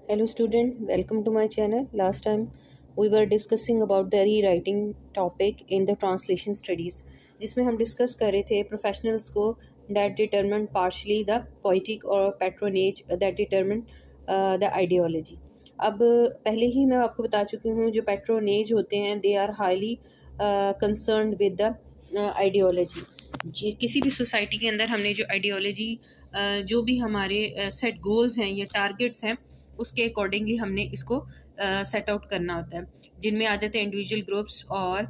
Hello student, welcome to my channel. Last time we were discussing about the rewriting topic in the translation studies जिसमें हम discuss कर रहे थे professionals को that determine partially the poetic or patronage that determine the ideology. अब पहले ही मैं आपको बता चुकी हूँ जो पैट्रोनेज होते हैं they are highly concerned with the ideology. किसी भी सोसाइटी के अंदर हमने जो आइडियोलॉजी जो भी हमारे सेट गोल्स हैं या टारगेट्स हैं उसके अकॉर्डिंगली हमने इसको सेट आउट करना होता है, जिनमें आ जाते हैं इंडिविजुअल ग्रुप्स और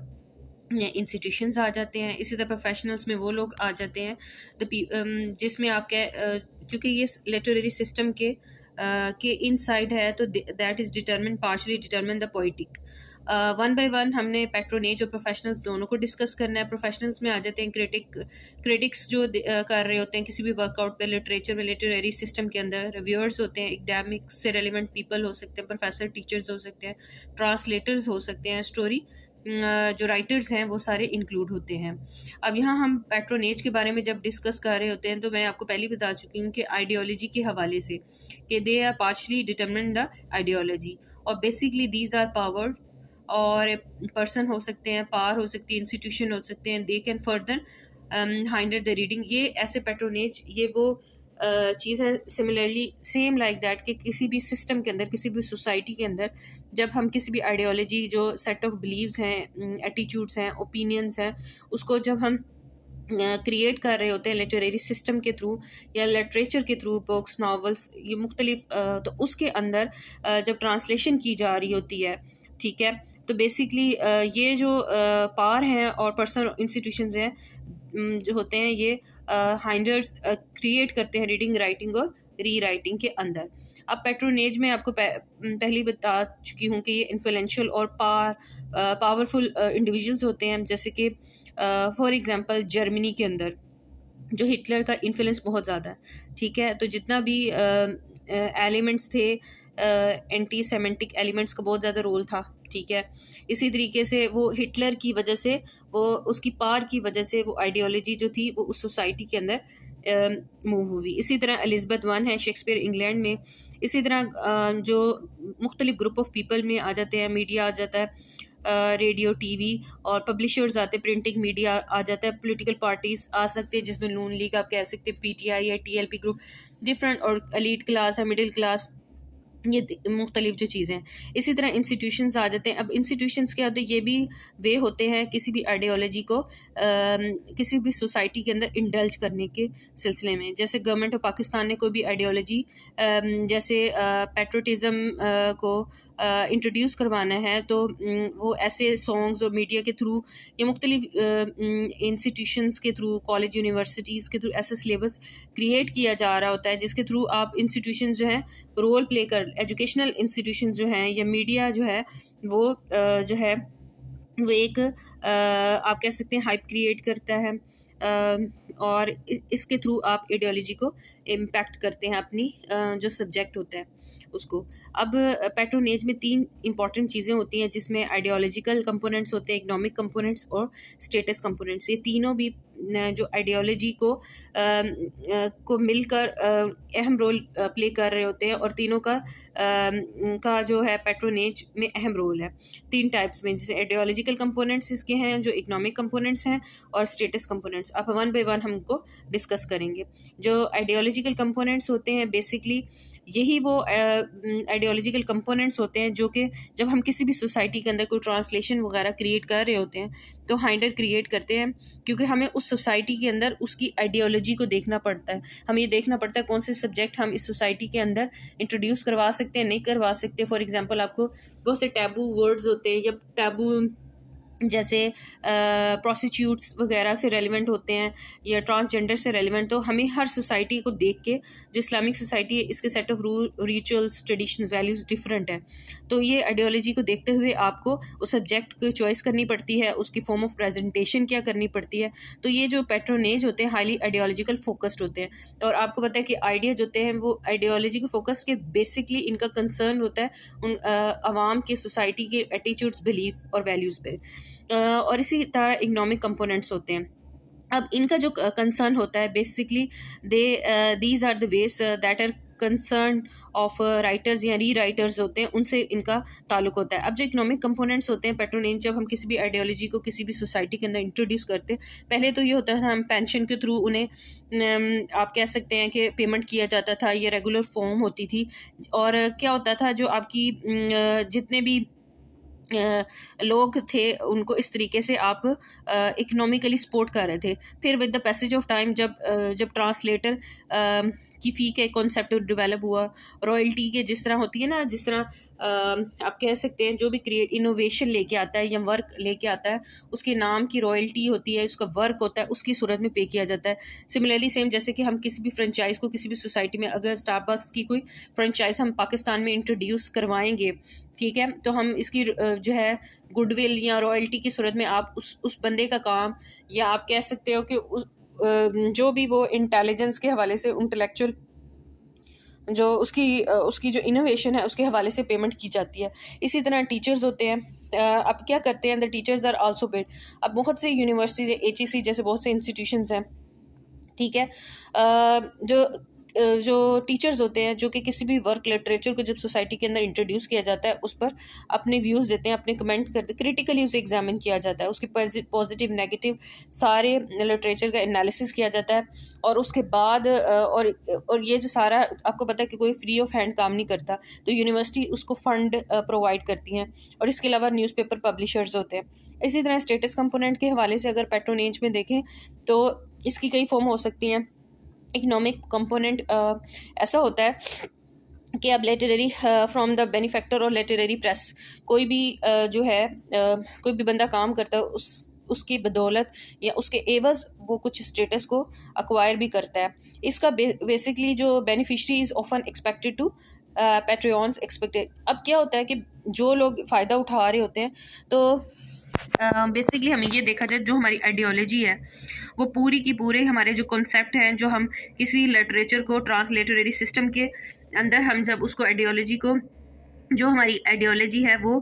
इंस्टीट्यूशंस आ जाते हैं। इसी तरह प्रोफेशनल्स में वो लोग आ जाते हैं जिसमें आप क्योंकि ये लिटरेरी सिस्टम के इनसाइड है तो that is determine partially determine the poetic. One by one हमने पैट्रोनेज और प्रोफेशनल्स दोनों को डिस्कस करना है। प्रोफेशनल्स में आ जाते हैं क्रिटिक्स जो कर रहे होते हैं किसी भी वर्कआउट पे, लिटरेचर में, लिटरेरी सिस्टम के अंदर रिव्यूअर्स होते हैं, एकेडमिक्स से रेलिवेंट पीपल हो सकते हैं, प्रोफेसर टीचर्स हो सकते हैं, ट्रांसलेटर्स हो सकते हैं, स्टोरी जो राइटर्स हैं वो सारे इंक्लूड होते हैं। अब यहाँ हम पैट्रोनेज के बारे में जब डिस्कस कर रहे होते हैं तो मैं आपको पहले बता चुकी हूँ कि आइडियोलॉजी के हवाले से कि they are partially determine the ideology और बेसिकली दीज आर पावर और पर्सन हो सकते हैं, पावर हो सकती है, इंस्टीट्यूशन हो सकते हैं, they can further hinder the reading. ये ऐसे पैट्रोनेज ये वो चीज़ है सिमिलरली सेम लाइक दैट कि किसी भी सिस्टम के अंदर, किसी भी सोसाइटी के अंदर जब हम किसी भी आइडियोलॉजी जो सेट ऑफ बिलीव्स हैं, एटीट्यूड्स हैं, ओपिनियंस हैं, उसको जब हम क्रिएट कर रहे होते हैं लिटरेरी सिस्टम के थ्रू या लिटरेचर के थ्रू, बुक्स, नावल्स, ये मुख्तलिफ तो उसके अंदर जब ट्रांसलेशन की जा रही होती है, ठीक है, तो बेसिकली ये जो पावर हैं और पर्सनल इंस्टीट्यूशंस हैं जो होते हैं ये हाइंडर्स क्रिएट करते हैं रीडिंग, राइटिंग और री राइटिंग के अंदर। अब पैट्रोनेज में आपको पहले बता चुकी हूँ कि ये इन्फ्लुएंशियल और पावरफुल इंडिविजुअल्स होते हैं, जैसे कि फॉर एग्जांपल जर्मनी के अंदर जो हिटलर का इन्फ्लुएंस बहुत ज़्यादा है, ठीक है, तो जितना भी एलिमेंट्स थे, एंटी सेमेंटिक एलिमेंट्स का बहुत ज़्यादा रोल था, ठीक है। इसी तरीके से वो हिटलर की वजह से, वो उसकी पार की वजह से वो आइडियोलॉजी जो थी वो उस सोसाइटी के अंदर मूव हुई। इसी तरह एलिज़ाबेथ वन है शेक्सपियर इंग्लैंड में। इसी तरह जो मुख्तलिफ ग्रुप ऑफ पीपल में आ जाते हैं, मीडिया आ जाता है, रेडियो, टीवी और पब्लिशर्स आते हैं, प्रिंटिंग मीडिया आ जाता है, पॉलिटिकल पार्टीज आ सकते हैं जिसमें नून लीग आप कह सकते हैं, पीटीआई या टीएलपी ग्रुप, डिफरेंट, और एलीट क्लास है, मिडिल क्लास, ये मुख्तलिफ जो चीज़ें हैं। इसी तरह इंस्टीट्यूशंस आ जाते हैं। अब इंस्टीट्यूशंस क्या होते हैं, ये भी वे होते हैं किसी भी आइडियोलॉजी को किसी भी सोसाइटी के अंदर इंडल्ज करने के सिलसिले में। जैसे गवर्नमेंट ऑफ पाकिस्तान ने कोई भी आइडियोलॉजी जैसे पैट्रोटिज़म को इंट्रोड्यूस करवाना है तो वो ऐसे सॉन्ग्स और मीडिया के थ्रू या मुख्तलिफ इंस्टीट्यूशंस के थ्रू, कॉलेज यूनिवर्सिटीज़ के थ्रू ऐसा सिलेबस क्रिएट किया जा रहा होता है जिसके थ्रू आप इंस्टीट्यूशन जो है रोल प्ले कर, एजुकेशनल इंस्टीट्यूशन जो हैं या मीडिया जो है वो जो है वो एक आप कह सकते हैं हाइप क्रिएट करता है और इसके थ्रू आप आइडियोलॉजी को इम्पैक्ट करते हैं अपनी जो सब्जेक्ट होता है उसको। अब पैट्रोनेज में तीन इंपॉर्टेंट चीज़ें होती हैं जिसमें आइडियोलॉजिकल कंपोनेंट्स होते हैं, इकोनॉमिक कंपोनेंट्स और स्टेटस कंपोनेंट्स। ये तीनों भी जो आइडियोलॉजी को मिलकर अहम रोल प्ले कर रहे होते हैं और तीनों का जो है पैट्रोनेज में अहम रोल है तीन टाइप्स में, जैसे आइडियोलॉजिकल कंपोनेंट्स इसके हैं, जो इकोनॉमिक कंपोनेंट्स हैं और स्टेटस कंपोनेंट्स। अब वन बाय वन हमको डिस्कस करेंगे। जो आइडियोलॉजिकल कंपोनेंट्स होते हैं बेसिकली यही वो आइडियोलॉजिकल कंपोनेंट्स होते हैं जो कि जब हम किसी भी सोसाइटी के अंदर कोई ट्रांसलेशन वगैरह क्रिएट कर रहे होते हैं तो हाइंडर क्रिएट करते हैं, क्योंकि हमें उस सोसाइटी के अंदर उसकी आइडियोलॉजी को देखना पड़ता है। हमें ये देखना पड़ता है कौन से सब्जेक्ट हम इस सोसाइटी के अंदर इंट्रोड्यूस करवा सकते हैं, नहीं करवा सकते। फॉर एग्जांपल आपको बहुत से टैबू वर्ड्स होते हैं या टैबू जैसे प्रोस्टिट्यूट्स वगैरह से रेलिवेंट होते हैं या ट्रांसजेंडर से रेलिवेंट, तो हमें हर सोसाइटी को देख के, जो इस्लामिक सोसाइटी है इसके set of rituals, traditions, values different है, तो ये आइडियोलॉजी को देखते हुए आपको उस सब्जेक्ट की चॉइस करनी पड़ती है, उसकी फॉर्म ऑफ प्रेजेंटेशन क्या करनी पड़ती है। तो ये जो पैट्रोनेज होते हैं हाईली आइडियोलॉजिकल फोकस्ड होते हैं और आपको पता है कि आइडियाज होते हैं वो आइडियोलॉजी के फोकस के बेसिकली इनका कंसर्न होता है उन आवाम के, सोसाइटी के एटीट्यूड्स, बिलीफ और वैल्यूज़ पे। और इसी तरह इकोनॉमिक कंपोनेंट्स होते हैं। अब इनका जो कंसर्न होता है basically these are the ways that are concern of writers या री राइटर्स होते हैं, उनसे इनका ताल्लुक होता है। अब जो इकोनॉमिक कंपोनेंट्स होते हैं पैट्रोनेज, जब हम किसी भी आइडियोलॉजी को किसी भी सोसाइटी के अंदर इंट्रोड्यूस करते हैं, पहले तो ये होता था हम पेंशन के थ्रू उन्हें आप कह सकते हैं कि पेमेंट किया जाता था, ये रेगुलर फॉर्म होती थी। और क्या होता था, जो आपकी जितने भी लोग थे उनको इस तरीके से आप इकोनॉमिकली सपोर्ट कर रहे थे। फिर with the passage of time जब ट्रांसलेटर की फ़ी का कॉन्सेप्ट डेवलप हुआ, रॉयल्टी के जिस तरह होती है ना, जिस तरह आप कह सकते हैं जो भी क्रिएट इनोवेशन लेके आता है या वर्क लेके आता है, उसके नाम की रॉयल्टी होती है, उसका वर्क होता है, उसकी सूरत में पे किया जाता है। सिमिलरली सेम जैसे कि हम किसी भी फ्रेंचाइज़ को किसी भी सोसाइटी में, अगर स्टारबक्स की कोई फ्रेंचाइज हम पाकिस्तान में इंट्रोड्यूस करवाएंगे, ठीक है, तो हम इसकी जो है गुडविल या रॉयल्टी की सूरत में आप उस बंदे का काम, या आप कह सकते हो कि जो भी वो इंटेलिजेंस के हवाले से, इंटेलेक्चुअल जो उसकी जो इनोवेशन है उसके हवाले से पेमेंट की जाती है। इसी तरह टीचर्स होते हैं, अब क्या करते हैं, the teachers are also paid. अब बहुत से यूनिवर्सिटीज, HEC जैसे बहुत से इंस्टीट्यूशंस हैं, ठीक है, जो टीचर्स होते हैं, जो कि किसी भी वर्क लिटरेचर को जब सोसाइटी के अंदर इंट्रोड्यूस किया जाता है उस पर अपने व्यूज़ देते हैं, अपने कमेंट करते हैं, क्रिटिकली उसे एग्जामिन किया जाता है, उसके पॉजिटिव नेगेटिव सारे लिटरेचर का एनालिसिस किया जाता है। और उसके बाद और ये जो सारा आपको पता है कि कोई फ्री ऑफ हैंड काम नहीं करता, तो यूनिवर्सिटी उसको फंड प्रोवाइड करती हैं। और इसके अलावा न्यूज़पेपर पब्लिशर्स होते हैं। इसी तरह स्टेटस कंपोनेंट के हवाले से अगर पैट्रोनेज में देखें तो इसकी कई फॉर्म हो सकती हैं। इकोनॉमिक कंपोनेंट ऐसा होता है कि अब लिटरेरी फ्रॉम द बेनिफैक्टर और लिटरेरी प्रेस, कोई भी जो है कोई भी बंदा काम करता है, उसकी बदौलत या उसके एवज वो कुछ स्टेटस को अक्वायर भी करता है। इसका बेसिकली जो beneficiary is often expected to patrons expected. अब क्या होता है कि जो लोग फ़ायदा उठा रहे होते हैं, तो बेसिकली हमें ये देखा जाए, जो हमारी आइडियोलॉजी है वो पूरी की पूरे हमारे जो कॉन्सेप्ट हैं, जो हम किसी लिटरेचर को ट्रांसलिटरेरी सिस्टम के अंदर हम जब उसको आइडियोलॉजी को, जो हमारी आइडियोलॉजी है वो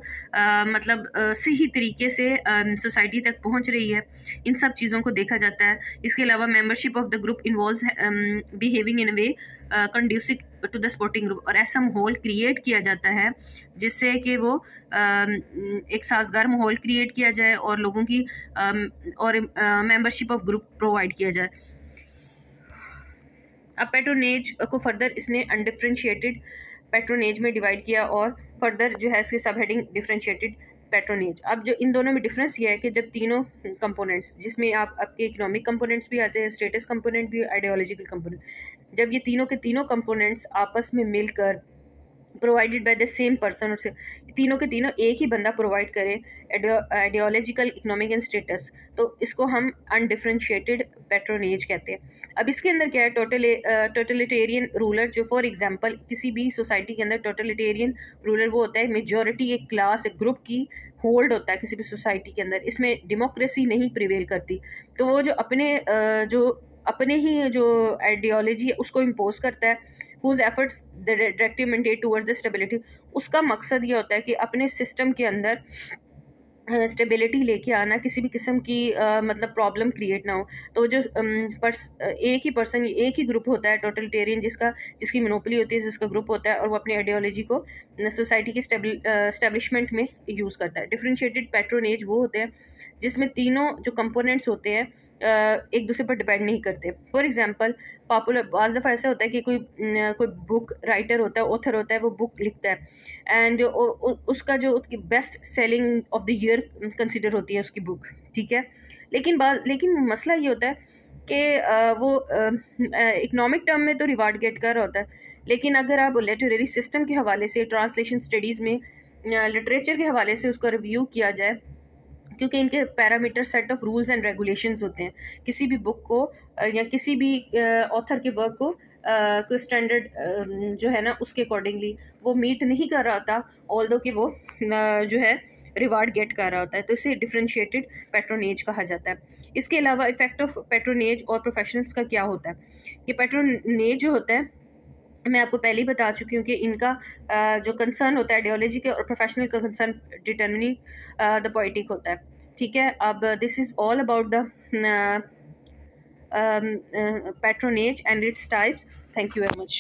मतलब सही तरीके से सोसाइटी तक पहुंच रही है, इन सब चीज़ों को देखा जाता है। इसके अलावा membership of the group involves behaving in a way conducive to the sporting group, और ऐसा माहौल क्रिएट किया जाता है जिससे कि वो एक साजगार माहौल क्रिएट किया जाए और लोगों की और मेंबरशिप ऑफ ग्रुप प्रोवाइड किया जाए। अब पैट्रोनेज को फर्दर इसने अनडिफ्रेंशिएटेड पैट्रोनेज में डिवाइड किया और फर्दर जो है इसके सब हेडिंग डिफ्रेंशिएटेड पैट्रोनेज। अब जो इन दोनों में डिफरेंस ये है कि जब तीनों कंपोनेंट्स, जिसमें आपके इकोनॉमिक कंपोनेंट्स भी आते हैं, स्टेटस कंपोनेंट भी, आइडियोलॉजिकल कंपोनेंट, जब ये तीनों के तीनों कंपोनेंट्स आपस में मिलकर provided by the same person, और तीनों के तीनों एक ही बंदा प्रोवाइड करे आइडियोलॉजिकल, इकोनॉमिक एंड स्टेटस, तो इसको हम अनडिफ्रेंशिएटेड पैट्रोनेज कहते हैं। अब इसके अंदर क्या है, टोटलिटेरियन रूलर, जो फॉर एग्जांपल किसी भी सोसाइटी के अंदर टोटलिटेरियन रूलर वो होता है मेजॉरिटी, एक क्लास, एक ग्रुप की होल्ड होता है किसी भी सोसाइटी के अंदर, इसमें डेमोक्रेसी नहीं प्रिवेल करती, तो वो जो अपने ही जो आइडियोलॉजी है उसको इम्पोज करता है, whose efforts directly mandate towards the stability। उसका मकसद ये होता है कि अपने सिस्टम के अंदर स्टेबिलिटी लेके आना, किसी भी किस्म की मतलब प्रॉब्लम क्रिएट ना हो। तो जो एक ही पर्सन, एक ही ग्रुप होता है टोटलिटेरियन, जिसकी मोनोपोली होती है, जिसका ग्रुप होता है, और वो अपनी आइडियोलॉजी को सोसाइटी की स्टेब्लिशमेंट में यूज़ करता है। डिफरेंशिएटेड पैट्रोनेज वो होते हैं जिसमें तीनों जो कंपोनेंट्स होते हैं एक दूसरे पर डिपेंड नहीं करते। फॉर एग्जांपल पॉपुलर, बाज़ दफ़ा ऐसा होता है कि कोई बुक राइटर होता है, ऑथर होता है, वो बुक लिखता है एंड उसका जो उसकी best selling of the year consider होती है उसकी बुक, ठीक है, लेकिन मसला ये होता है कि वो इकोनॉमिक टर्म में तो रिवार्ड गेट कर रहा होता है, लेकिन अगर आप लिटरेरी सिस्टम के हवाले से, ट्रांसलेशन स्टडीज़ में लिटरेचर के हवाले से उसका रिव्यू किया जाए, क्योंकि इनके parameter, set of rules and regulations होते हैं, किसी भी बुक को या किसी भी ऑथर के वर्क को कोई स्टैंडर्ड जो है ना उसके अकॉर्डिंगली वो मीट नहीं कर रहा होता, ऑल्दो कि वो जो है रिवार्ड गेट कर रहा होता है, तो इसे डिफरेंशिएटेड पैट्रोनेज कहा जाता है। इसके अलावा इफेक्ट ऑफ पैट्रोनेज और प्रोफेशनल्स का क्या होता है कि पैट्रोनेज जो होता है, मैं आपको पहले ही बता चुकी हूँ कि इनका जो कंसर्न होता है आइडियोलॉजी के और प्रोफेशनल का कंसर्न डिटर्मिनिंग द पॉलिटिक होता है, ठीक है। अब this is all about the patronage and its types. Thank you very much.